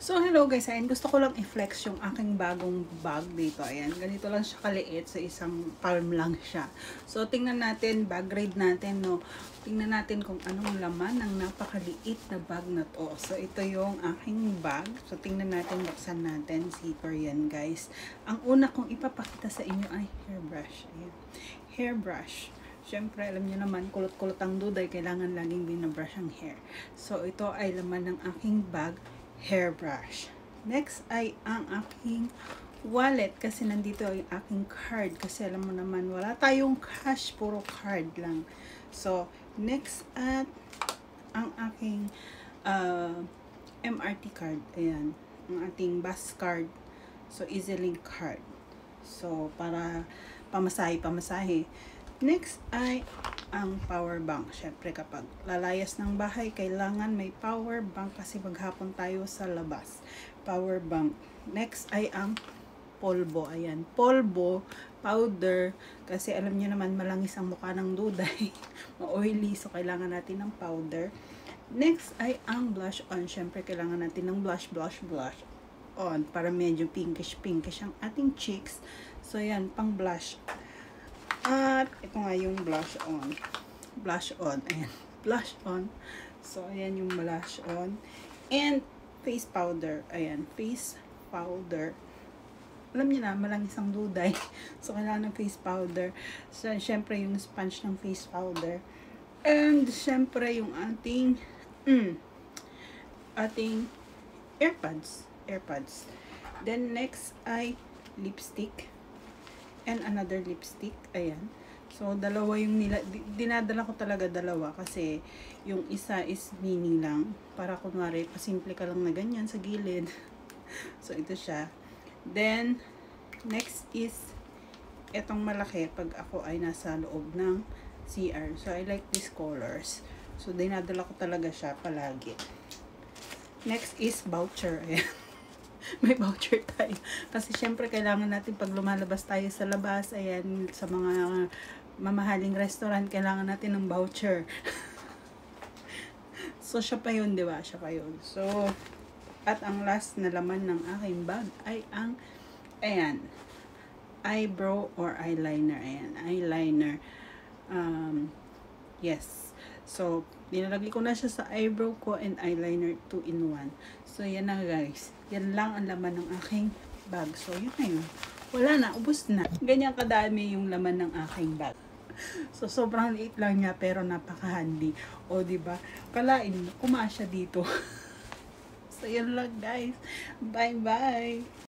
So, hello guys. Ayan, gusto ko lang i-flex yung aking bagong bag dito. Ayan, ganito lang siya kaliit. Sa isang palm lang siya. So, tingnan natin, bag grade natin, no. Tingnan natin kung anong laman ng napakaliit na bag na to. So, ito yung aking bag. So, tingnan natin, buksan natin. Zipper yan, guys. Ang una kong ipapakita sa inyo ay hairbrush. Ayan. Hairbrush. Siyempre, alam niyo naman, kulot-kulot ang duday, kailangan laging binabrush ang hair. So, ito ay laman ng aking bag, hairbrush. Next ay ang aking wallet, kasi nandito yung aking card. Kasi alam mo naman, wala tayong cash, puro card lang. So, next at ang aking MRT card. Ayan, ang ating bus card. So, EasyLink card. So, para pamasahe. Next ay ang power bank. Syempre kapag lalayas ng bahay, kailangan may power bank kasi maghapon tayo sa labas. Power bank. Next ay ang polvo. Ayan, polvo, powder, kasi alam niyo naman malangis ang mukha ng duday. Ma-oily, so kailangan natin ng powder. Next ay ang blush on. Syempre kailangan natin ng blush on para medyo pinkish ang ating cheeks. So ayan, pang blush. At ito nga yung blush on. Ayan, blush on. So ayan yung blush on. And face powder. Ayan, face powder. Alam niyo na, malangis ang duday. So kailangan ng face powder. So syempre yung sponge ng face powder. And syempre yung ating AirPods. Then next ay lipstick. And another lipstick. Ayan. So, dalawa yung dinadala ko talaga dalawa kasi yung isa is mini lang. Para kunwari, pasimple ka lang na ganyan sa gilid. So, ito siya. Then, next is etong malaki pag ako ay nasa loob ng CR. So, I like these colors. So, dinadala ko talaga siya palagi. Next is voucher. Ayan. May voucher tayo. Kasi syempre kailangan natin pag lumalabas tayo sa labas, ayan, sa mga mamahaling restaurant, kailangan natin ng voucher. So, siya pa yun, di ba? Siya pa yun. So, at ang last na laman ng aking bag ay ang, ayan, eyebrow or eyeliner. Ayan, eyeliner. Yes. So, nilalagay ko na siya sa eyebrow ko and eyeliner 2 in 1. So, yan na guys. Yan lang ang laman ng aking bag. So, yun na yun. Wala na, ubos na. Ganyan kadami yung laman ng aking bag. So, sobrang liit lang niya pero napaka-handy. O, diba? Kalain, kumasya dito. So, yun lang guys. Bye-bye!